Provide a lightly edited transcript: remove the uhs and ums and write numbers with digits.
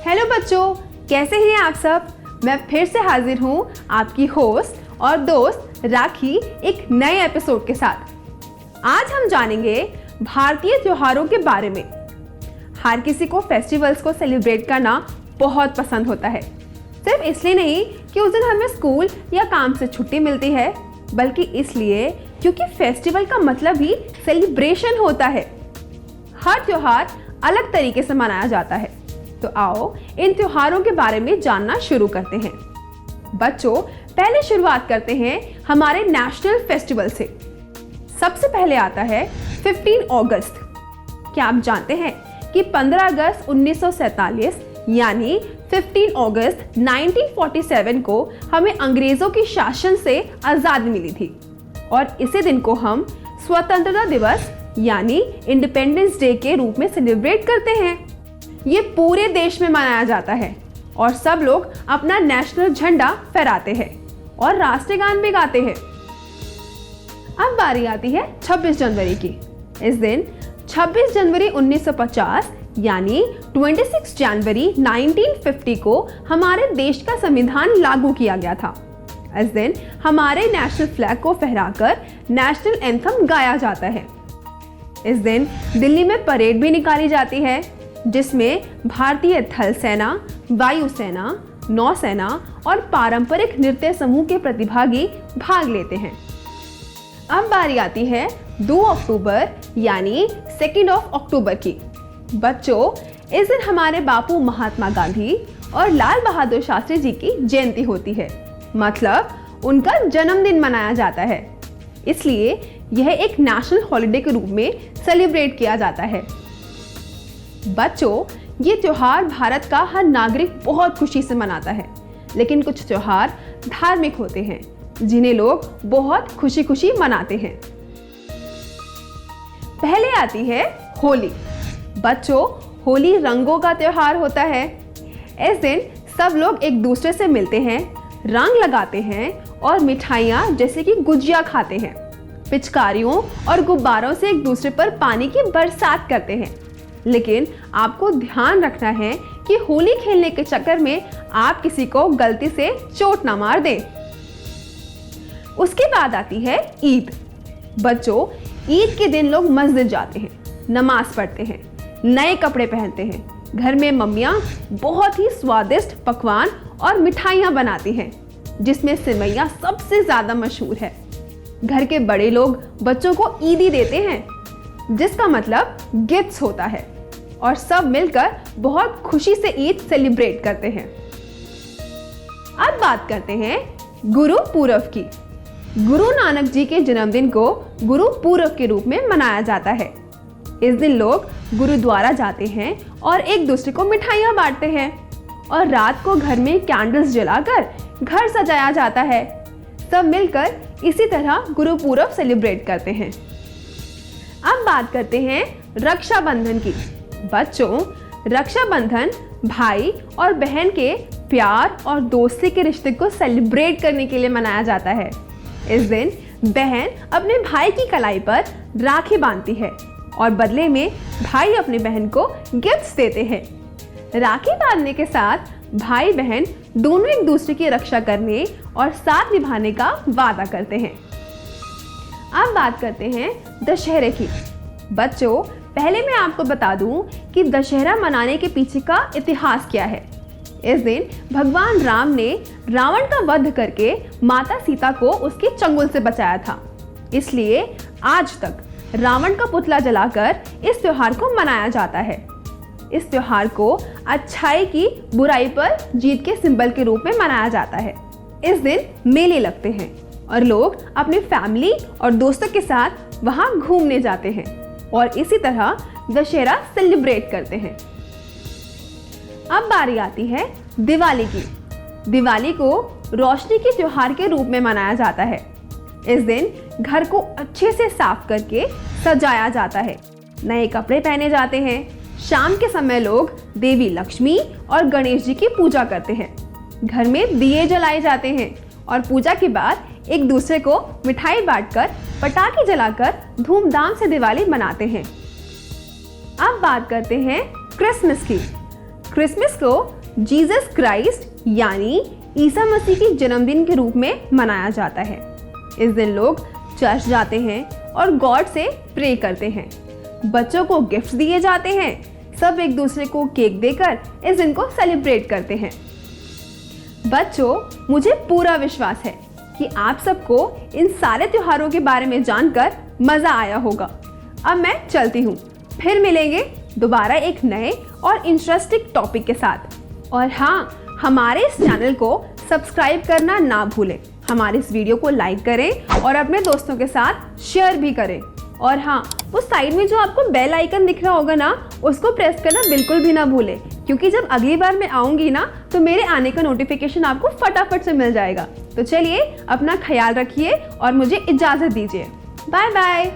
Hello बच्चों, कैसे हैं आप सब। मैं फिर से हाजिर हूँ आपकी होस्ट और दोस्त राखी एक नए एपिसोड के साथ। आज हम जानेंगे भारतीय त्योहारों के बारे में। हर किसी को फेस्टिवल्स को सेलिब्रेट करना बहुत पसंद होता है, सिर्फ इसलिए नहीं कि उस दिन हमें स्कूल या काम से छुट्टी मिलती है, बल्कि इसलिए क्योंकि फेस्टिवल का मतलब ही सेलिब्रेशन होता है। हर त्योहार अलग तरीके से मनाया जाता है, तो आओ इन त्योहारों के बारे में जानना शुरू करते हैं। बच्चों, पहले शुरुआत करते हैं हमारे नेशनल फेस्टिवल से। सबसे पहले आता है 15 अगस्त। क्या आप जानते हैं कि 15 अगस्त 1947 यानी 15 अगस्त 1947 को हमें अंग्रेजों की शासन से आज़ादी मिली थी, और इसी दिन को हम स्वतंत्रता दिवस यानी इंडिपेंडेंस डे के रूप में सेलिब्रेट करते हैं। ये पूरे देश में मनाया जाता है और सब लोग अपना नेशनल झंडा फहराते हैं और राष्ट्रीय गान भी गाते हैं। अब बारी आती है 26 जनवरी की। इस दिन 26 जनवरी 1950 यानी 26 जनवरी 1950 को हमारे देश का संविधान लागू किया गया था। इस दिन हमारे नेशनल फ्लैग को फहराकर नेशनल एंथम गाया जाता है। इस दिन दिल्ली में परेड भी निकाली जाती है, जिसमें भारतीय थल सेना, वायुसेना, नौसेना और पारंपरिक नृत्य समूह के प्रतिभागी भाग लेते हैं। अब बारी आती है 2 अक्टूबर यानी 2 अक्टूबर की। बच्चों, इस दिन हमारे बापू महात्मा गांधी और लाल बहादुर शास्त्री जी की जयंती होती है, मतलब उनका जन्मदिन मनाया जाता है। इसलिए यह एक नेशनल हॉलिडे के रूप में सेलिब्रेट किया जाता है। बच्चों, ये त्योहार भारत का हर नागरिक बहुत खुशी से मनाता है, लेकिन कुछ त्योहार धार्मिक होते हैं जिन्हें लोग बहुत खुशी खुशी मनाते हैं। पहले आती है होली। बच्चों, होली रंगों का त्योहार होता है। इस दिन सब लोग एक दूसरे से मिलते हैं, रंग लगाते हैं और मिठाइयाँ जैसे कि गुजिया खाते हैं। पिचकारियों और गुब्बारों से एक दूसरे पर पानी की बरसात करते हैं। लेकिन आपको ध्यान रखना है कि होली खेलने के चक्कर में आप किसी को गलती से चोट ना मार दें। उसके बाद आती है ईद। बच्चों, ईद के दिन लोग मस्जिद जाते हैं, नमाज पढ़ते हैं, नए कपड़े पहनते हैं। घर में मम्मियाँ बहुत ही स्वादिष्ट पकवान और मिठाइयाँ बनाती हैं, जिसमें सिवैयाँ सबसे ज़्यादा मशहूर है। घर के बड़े लोग बच्चों को ईदी देते हैं, जिसका मतलब गिफ्ट्स होता है, और सब मिलकर बहुत खुशी से ईद सेलिब्रेट करते हैं। अब बात करते हैं गुरु पूरब की। गुरु नानक जी के जन्मदिन को गुरु पूरब के रूप में मनाया जाता है। इस दिन लोग गुरुद्वारा जाते हैं और एक दूसरे को मिठाइयाँ बांटते हैं, और रात को घर में कैंडल्स जलाकर घर सजाया जाता है। सब मिलकर इसी तरह गुरु पूरब सेलिब्रेट करते हैं। अब बात करते हैं रक्षाबंधन की। बच्चों, रक्षाबंधन भाई और बहन के प्यार और दोस्ती के रिश्ते को सेलिब्रेट करने के लिए मनाया जाता है। इस दिन बहन अपने भाई की कलाई पर राखी बांधती है और बदले में भाई अपने बहन को गिफ्ट्स देते हैं। राखी बांधने के साथ भाई बहन दोनों एक दूसरे की रक्षा करने और साथ निभाने का वादा करते हैं। अब बात करते हैं दशहरे की। बच्चों, पहले मैं आपको बता दूं कि दशहरा मनाने के पीछे का इतिहास क्या है। इस दिन भगवान राम ने रावण का वध करके माता सीता को उसके चंगुल से बचाया था। इसलिए आज तक रावण का पुतला जलाकर इस त्योहार को मनाया जाता है। इस त्योहार को अच्छाई की बुराई पर जीत के सिंबल के रूप में मनाया जाता है। इस दिन मेले लगते हैं और लोग अपनी फैमिली और दोस्तों के साथ वहां घूमने जाते हैं और इसी तरह दशहरा सेलिब्रेट करते हैं। अब बारी आती है दिवाली की। दिवाली को रोशनी के त्योहार के रूप में मनाया जाता है। इस दिन घर को अच्छे से साफ करके सजाया जाता है, नए कपड़े पहने जाते हैं। शाम के समय लोग देवी लक्ष्मी और गणेश जी की पूजा करते हैं। घर में दिए जलाए जाते हैं और पूजा के बाद एक दूसरे को मिठाई बांटकर पटाखे जलाकर धूमधाम से दिवाली मनाते हैं। अब बात करते हैं क्रिसमस की। क्रिसमस को जीसस क्राइस्ट यानी ईसा मसीह के जन्मदिन के रूप में मनाया जाता है। इस दिन लोग चर्च जाते हैं और गॉड से प्रे करते हैं। बच्चों को गिफ्ट्स दिए जाते हैं। सब एक दूसरे को केक देकर इस दिन को सेलिब्रेट करते हैं। बच्चों, मुझे पूरा विश्वास है कि आप सबको इन सारे त्योहारों के बारे में जानकर मज़ा आया होगा। अब मैं चलती हूँ, फिर मिलेंगे दोबारा एक नए और इंटरेस्टिंग टॉपिक के साथ। और हाँ, हमारे इस चैनल को सब्सक्राइब करना ना भूलें। हमारे इस वीडियो को लाइक करें और अपने दोस्तों के साथ शेयर भी करें। और हाँ, उस साइड में जो आपको बेल आइकन दिख रहा होगा ना, उसको प्रेस करना बिल्कुल भी ना भूलें, क्योंकि जब अगली बार मैं आऊँगी ना तो मेरे आने का नोटिफिकेशन आपको फटाफट से मिल जाएगा। तो चलिए, अपना ख्याल रखिए और मुझे इजाज़त दीजिए। Bye bye.